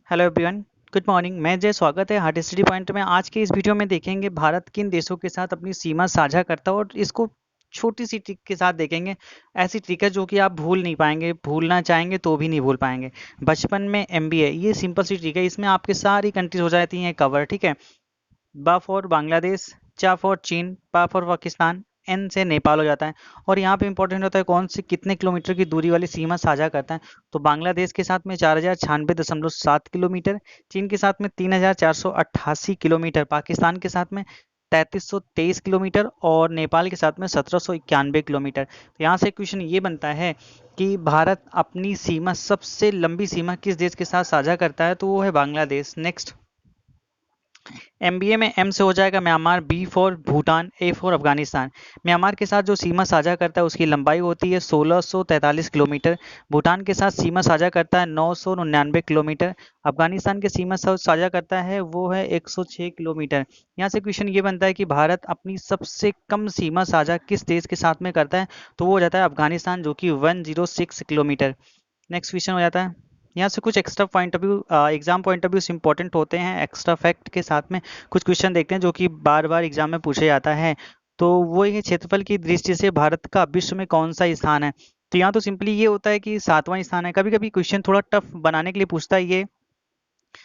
Hello everyone, good morning. मैं जय स्वागत है हार्ट स्टडी पॉइंट में। आज के इस वीडियो में देखेंगे भारत किन देशों के साथ अपनी सीमा साझा करता है और इसको छोटी सी ट्रिक के साथ देखेंगे। ऐसी ट्रिक है जो कि आप भूल नहीं पाएंगे, भूलना चाहेंगे तो भी नहीं भूल पाएंगे। बचपन में एमबीए, ये सिंपल सी ट्रिक है, इसमें आपके सारी कंट्रीज हो जाती हैं कवर। ठीक है, बा फॉर बांग्लादेश, चा फॉर चीन, पा फॉर पाकिस्तान, एन से नेपाल हो जाता है। और यहाँ पे इंपॉर्टेंट होता है कौन सी कितने किलोमीटर की दूरी वाली सीमा साझा करता है। तो बांग्लादेश के साथ में 4096.7 किलोमीटर, चीन के साथ में 3488 किलोमीटर, पाकिस्तान के साथ में 3323 किलोमीटर और नेपाल के साथ में 1791 किलोमीटर। तो यहाँ से क्वेश्चन ये बनता है कि भारत अपनी सीमा, सबसे लंबी सीमा किस देश के साथ साझा करता है, तो वो है बांग्लादेश। नेक्स्ट, एमबीए में एम से हो जाएगा Myanmar, B for Bhutan, A for Afghanistan. Myanmar के साथ जो सीमा साझा करता है उसकी लंबाई होती है 1643 किलोमीटर। भूटान के साथ सीमा साझा करता है 999 किलोमीटर। अफगानिस्तान के सीमा साझा करता है वो है 106 किलोमीटर। यहाँ से क्वेश्चन ये बनता है कि भारत अपनी सबसे कम सीमा साझा किस देश के साथ में करता है, तो वो हो जाता है अफगानिस्तान, जो कि 106 किलोमीटर। नेक्स्ट क्वेश्चन हो जाता है, यहाँ से कुछ extra point of view, exam point of view से इंपॉर्टेंट होते हैं। एक्स्ट्रा फैक्ट के साथ में कुछ क्वेश्चन देखते हैं जो कि बार बार एग्जाम में पूछे जाता है। तो वो ये क्षेत्रफल की दृष्टि से भारत का विश्व में कौन सा स्थान है। तो यहाँ तो सिंपली ये होता है कि 7वां स्थान है। कभी कभी क्वेश्चन थोड़ा टफ बनाने के लिए पूछता है ये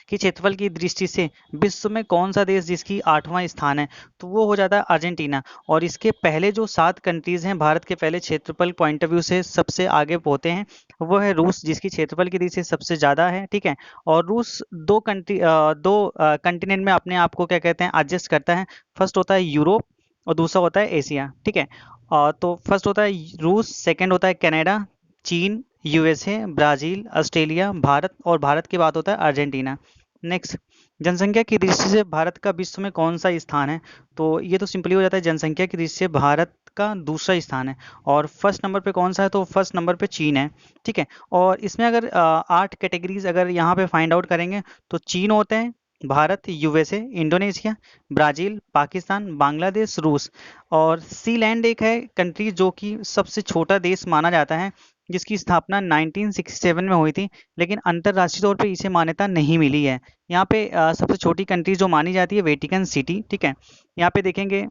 कि क्षेत्रफल की दृष्टि से विश्व में कौन सा देश जिसकी 8वां स्थान है, तो वो हो जाता है अर्जेंटीना। और इसके पहले जो 7 कंट्रीज हैं भारत के पहले क्षेत्रफल पॉइंट ऑफ व्यू से सबसे आगे होते हैं, वो है रूस, जिसकी क्षेत्रफल की दृष्टि से सबसे ज़्यादा है। ठीक है, और रूस दो कंटिनेंट में अपने आप को क्या कहते हैं, एडजस्ट करता है। फर्स्ट होता है यूरोप और दूसरा होता है एशिया। ठीक है, तो फर्स्ट होता है रूस, सेकेंड होता है कनाडा, चीन, यूएसए, ब्राजील, ऑस्ट्रेलिया, भारत, और भारत के बाद होता है अर्जेंटीना। नेक्स्ट, जनसंख्या की दृष्टि से भारत का विश्व में कौन सा स्थान है, तो ये तो सिंपली हो जाता है जनसंख्या की दृष्टि से भारत का दूसरा स्थान है। और फर्स्ट नंबर पे कौन सा है, तो फर्स्ट नंबर पे चीन है। ठीक है, और इसमें अगर 8 कैटेगरीज अगर यहाँ पे फाइंड आउट करेंगे तो चीन होते हैं, Bharat, USA, Indonesia, Brazil, Pakistan, Bangladesh, रूस। और सी लैंड एक है कंट्री जो कि सबसे छोटा देश माना जाता है, जिसकी स्थापना 1967 में हुई थी, लेकिन अंतरराष्ट्रीय तौर पे इसे मान्यता नहीं मिली है। यहाँ पे सबसे छोटी कंट्री जो मानी जाती है वेटिकन सिटी। ठीक है, यहाँ पे देखेंगे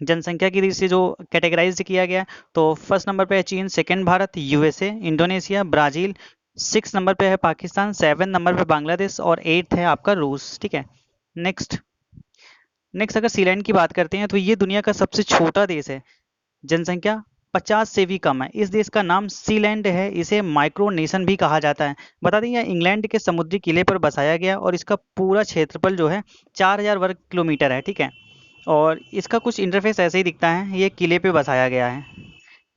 जनसंख्या की दृष्टि से जो कैटेगराइज किया गया, तो फर्स्ट नंबर पे है चीन, second Bharat, USA, Indonesia, Brazil, 6 number पे है पाकिस्तान, 7 नंबर पे बांग्लादेश और 8th है आपका रूस। ठीक है, नेक्स्ट, अगर सीलैंड की बात करते हैं तो ये दुनिया का सबसे छोटा देश है, जनसंख्या 50 से भी कम है। इस देश का नाम सीलैंड है, इसे माइक्रोनेशन भी कहा जाता है। बता दें, यह इंग्लैंड के समुद्री किले पर बसाया गया और इसका पूरा क्षेत्रफल जो है 4000 वर्ग किलोमीटर है। ठीक है, और इसका कुछ इंटरफेस ऐसे ही दिखता है, ये किले पे बसाया गया है।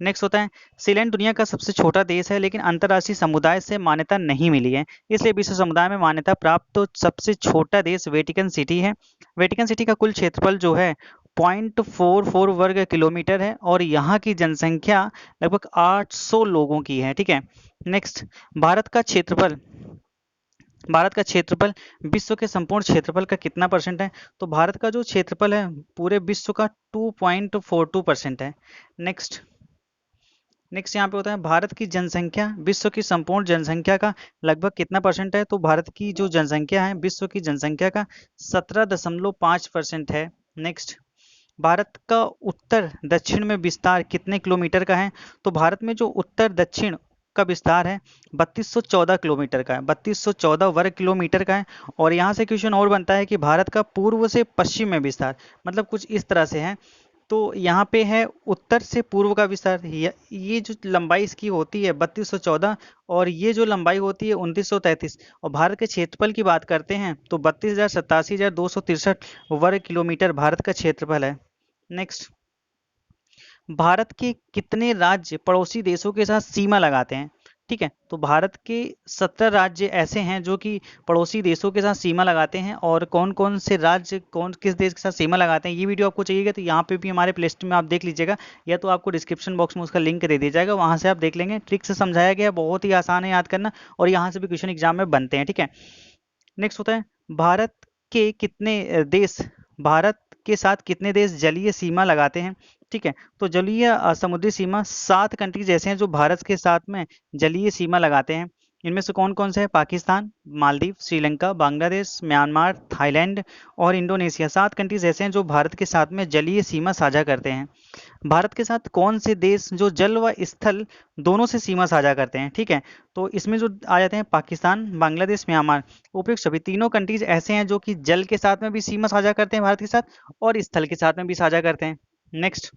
नेक्स्ट होता है, सीलैंड दुनिया का सबसे छोटा देश है लेकिन अंतर्राष्ट्रीय समुदाय से मान्यता नहीं मिली है, इसलिए विश्व समुदाय में मान्यता प्राप्त तो सबसे छोटा देश वेटिकन सिटी है। वेटिकन सिटी का कुल क्षेत्रफल जो है 0.44 वर्ग किलोमीटर है और यहाँ की जनसंख्या लगभग 800 लोगों की है। ठीक है, नेक्स्ट, भारत का क्षेत्रफल भारत का क्षेत्रफल विश्व के संपूर्ण क्षेत्रफल का कितना परसेंट है, तो भारत का जो क्षेत्रफल है पूरे विश्व का 2.42% है। नेक्स्ट, यहाँ पे होता है भारत की जनसंख्या विश्व की संपूर्ण जनसंख्या का लगभग कितना परसेंट है, तो भारत की जो जनसंख्या है विश्व की जनसंख्या का 17.5% है। नेक्स्ट, भारत का उत्तर दक्षिण में विस्तार कितने किलोमीटर का है, तो भारत में जो उत्तर दक्षिण का विस्तार है 3214 किलोमीटर का है, 3214 वर्ग किलोमीटर का है। और यहाँ से क्वेश्चन और बनता है कि भारत का पूर्व से पश्चिम में विस्तार मतलब कुछ इस तरह से है। तो यहाँ पे है उत्तर से पूर्व का विस्तार, ये जो लंबाई इसकी होती है 3214 और ये जो लंबाई होती है 2933। और भारत के क्षेत्रफल की बात करते हैं तो 32,87,263 वर्ग किलोमीटर भारत का क्षेत्रफल है। नेक्स्ट, भारत के कितने राज्य पड़ोसी देशों के साथ सीमा लगाते हैं। ठीक है, तो भारत के 17 राज्य ऐसे हैं जो कि पड़ोसी देशों के साथ सीमा लगाते हैं। और कौन कौन से राज्य कौन किस देश के साथ सीमा लगाते हैं, ये वीडियो आपको चाहिएगा तो यहाँ पे भी हमारे प्लेलिस्ट में आप देख लीजिएगा, या तो आपको डिस्क्रिप्शन बॉक्स में उसका लिंक दे दिया जाएगा, वहाँ से आप देख लेंगे। ट्रिक से समझाया गया, बहुत ही आसान है याद करना और यहाँ से भी क्वेश्चन एग्जाम में बनते हैं। ठीक है, नेक्स्ट होता है, भारत के साथ कितने देश जलीय सीमा लगाते हैं। ठीक है, तो जलीय समुद्री सीमा 7 कंट्रीज ऐसे हैं जो भारत के साथ में जलीय सीमा लगाते हैं। इनमें से कौन कौन से है? पाकिस्तान, मालदीव, श्रीलंका, बांग्लादेश, म्यांमार, थाईलैंड और इंडोनेशिया। 7 कंट्रीज ऐसे हैं जो भारत के साथ में जलीय सीमा साझा करते हैं। भारत के साथ कौन से देश जो जल व स्थल दोनों से सीमा साझा करते हैं? ठीक है, तो इसमें जो आ जाते हैं पाकिस्तान, बांग्लादेश, म्यांमार, उपयुक्त सभी तीनों कंट्रीज ऐसे हैं जो कि जल के साथ में भी सीमा साझा करते हैं भारत के साथ, और स्थल के साथ में भी साझा करते हैं। नेक्स्ट,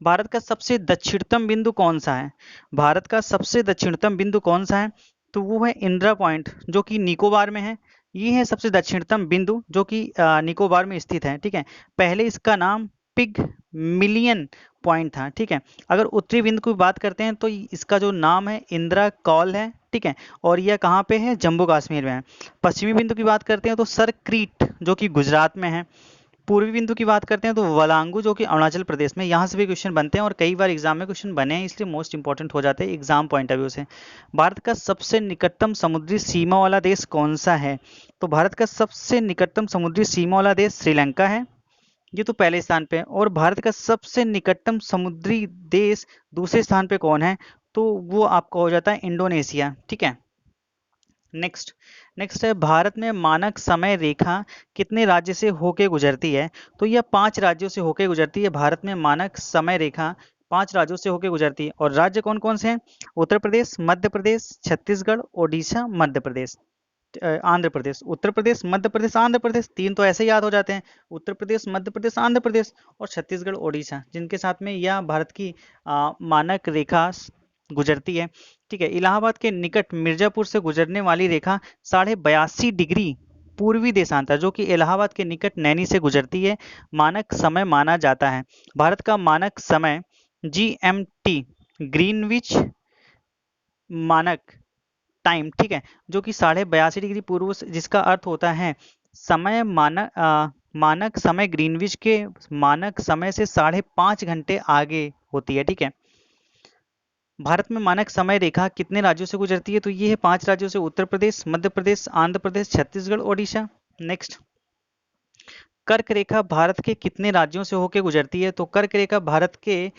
भारत का सबसे दक्षिणतम बिंदु कौन सा है? भारत का सबसे दक्षिणतम बिंदु कौन सा है? तो वो है इंदिरा पॉइंट, जो कि निकोबार में है। ये है सबसे दक्षिणतम बिंदु जो कि निकोबार में स्थित है। ठीक है, पहले इसका नाम पिग मिलियन पॉइंट था। ठीक है, अगर उत्तरी बिंदु की बात करते हैं तो इसका जो नाम है इंदिरा कॉल है। ठीक है, और यह कहाँ पे है? जम्मू कश्मीर में है। पश्चिमी बिंदु की बात करते हैं तो सर क्रीट, जो कि गुजरात में है। पूर्वी बिंदु की बात करते हैं तो वलांगू, जो कि अरुणाचल प्रदेश में। यहाँ से भी क्वेश्चन बनते हैं और कई बार एग्जाम में क्वेश्चन बने हैं, इसलिए मोस्ट इंपॉर्टेंट हो जाते हैं एग्जाम पॉइंट ऑफ व्यू से। भारत का सबसे निकटतम समुद्री सीमा वाला देश कौन सा है? तो भारत का सबसे निकटतम समुद्री सीमा वाला देश श्रीलंका है, ये तो पहले स्थान पे है। और भारत का सबसे निकटतम समुद्री देश दूसरे स्थान पे कौन है? तो वो आपका हो जाता है इंडोनेशिया। ठीक है, नेक्स्ट नेक्स्ट है, भारत में मानक समय रेखा कितने राज्य से होके गुजरती है? तो यह 5 राज्यों से होके गुजरती है। भारत में मानक समय रेखा 5 राज्यों से होके गुजरती है। और राज्य कौन कौन से हैं? उत्तर प्रदेश, मध्य प्रदेश, छत्तीसगढ़, ओडिशा, मध्य प्रदेश, आंध्र प्रदेश। उत्तर प्रदेश, मध्य प्रदेश, आंध्र प्रदेश, 3 तो ऐसे याद हो जाते हैं, उत्तर प्रदेश, मध्य प्रदेश, आंध्र प्रदेश, और छत्तीसगढ़, ओडिशा, जिनके साथ में यह भारत की मानक रेखा गुजरती है। ठीक है, इलाहाबाद के निकट मिर्जापुर से गुजरने वाली रेखा 82.5 डिग्री पूर्वी देशांतर, जो कि इलाहाबाद के निकट नैनी से गुजरती है, मानक समय माना जाता है। भारत का मानक समय GMT, ग्रीनविच मानक टाइम, ठीक है, जो कि 82.5 डिग्री पूर्व जिसका अर्थ होता है समय मानक समय ग्रीनविच के मानक समय से 5.5 घंटे आगे होती है। ठीक है, भारत में मानक समय रेखा कितने राज्यों से गुजरती है? तो ये है 5 राज्यों से, उत्तर प्रदेश, मध्य प्रदेश, आंध्र प्रदेश, छत्तीसगढ़, ओडिशा। नेक्स्ट, कर्क रेखा भारत के कितने राज्यों से होकर गुजरती है? तो कर्क रेखा भारत के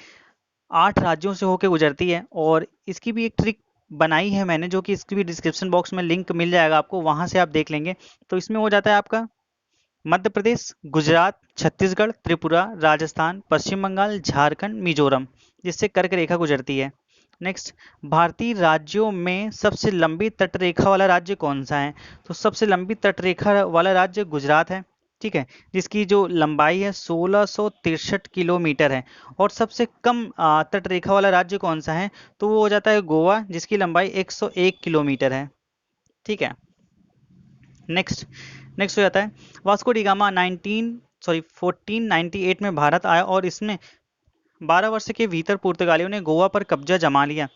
8 राज्यों से होकर गुजरती है। और इसकी भी एक ट्रिक बनाई है मैंने, जो कि इसकी भी डिस्क्रिप्शन बॉक्स में लिंक मिल जाएगा आपको, वहां से आप देख लेंगे। तो इसमें हो जाता है आपका मध्य प्रदेश, गुजरात, छत्तीसगढ़, त्रिपुरा, राजस्थान, पश्चिम बंगाल, झारखंड, मिजोरम, जिससे कर्क रेखा गुजरती है। नेक्स्ट, भारतीय राज्यों में सबसे लंबी तटरेखा वाला राज्य कौन सा है? तो सबसे लंबी तटरेखा वाला राज्य गुजरात है। ठीक है, जिसकी जो लंबाई है 1663 किलोमीटर है। और सबसे कम तटरेखा वाला राज्य कौन सा है? तो वो हो जाता है गोवा, जिसकी लंबाई 101 किलोमीटर है। ठीक है, नेक्स्ट नेक्स्ट हो जाता है, वास्को डी गामा 1498 में भारत आया और इसमें 12 वर्ष के भीतर पुर्तगालियों ने गोवा पर कब्जा जमा लिया।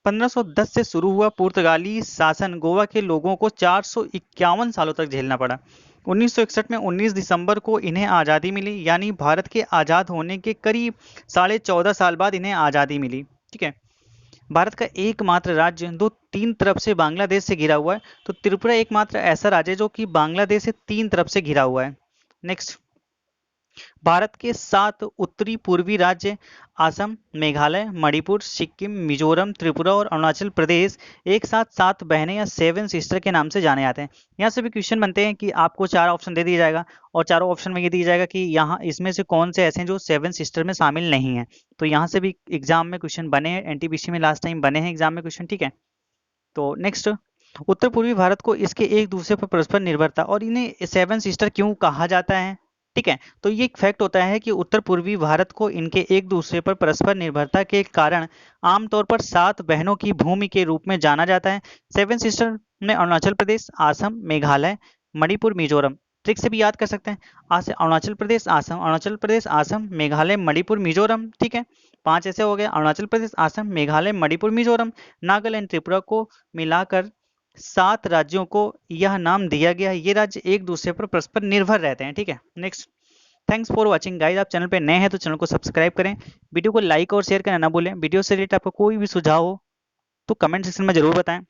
1510 से शुरू हुआ पुर्तगाली शासन गोवा के लोगों को 451 सालों तक झेलना पड़ा। 1961 में 19 दिसंबर को इन्हें आज़ादी मिली, यानी भारत के आज़ाद होने के करीब 14.5 साल बाद इन्हें आज़ादी मिली। ठीक है, भारत का एकमात्र राज्य जो 3 तरफ से बांग्लादेश से घिरा हुआ है, तो त्रिपुरा एकमात्र ऐसा राज्य है जो कि बांग्लादेश से 3 तरफ से घिरा हुआ है। नेक्स्ट, भारत के 7 उत्तरी पूर्वी राज्य असम, मेघालय, मणिपुर, सिक्किम, मिजोरम, त्रिपुरा और अरुणाचल प्रदेश एक साथ 7 बहनें या 7 सिस्टर के नाम से जाने जाते हैं। यहाँ से भी क्वेश्चन बनते हैं कि आपको 4 ऑप्शन दे दिया जाएगा और चारों ऑप्शन में ये दिया जाएगा कि यहाँ इसमें से कौन से ऐसे हैं जो 7 सिस्टर में शामिल नहीं है। तो यहाँ से भी एग्जाम में क्वेश्चन बने हैं, NTPC में लास्ट टाइम बने हैं एग्जाम में क्वेश्चन। ठीक है, तो नेक्स्ट, उत्तर पूर्वी भारत को इसके एक दूसरे पर परस्पर निर्भरता और इन्हें 7 सिस्टर क्यों कहा जाता है? ठीक है, तो ये एक फैक्ट होता है कि उत्तर पूर्वी भारत को इनके एक दूसरे पर परस्पर निर्भरता के कारण आमतौर पर 7 बहनों की भूमि के रूप में जाना जाता है। 7 सिस्टर में अरुणाचल प्रदेश, असम, मेघालय, मणिपुर, मिजोरम, ट्रिक से भी याद कर सकते हैं। अरुणाचल प्रदेश, असम, अरुणाचल प्रदेश, असम, मेघालय, मणिपुर, मिजोरम। ठीक है, 5 ऐसे हो गए, अरुणाचल प्रदेश, असम, मेघालय, मणिपुर, मिजोरम, नागालैंड, त्रिपुरा को मिलाकर 7 राज्यों को यह नाम दिया गया है। ये राज्य एक दूसरे पर परस्पर निर्भर रहते हैं। ठीक है, next, thanks for watching guys. आप चैनल पे नए हैं तो चैनल को सब्सक्राइब करें, वीडियो को लाइक और शेयर करना ना भूलें। वीडियो से रिलेटेड आपको कोई भी सुझाव हो तो कमेंट सेक्शन में जरूर बताएं।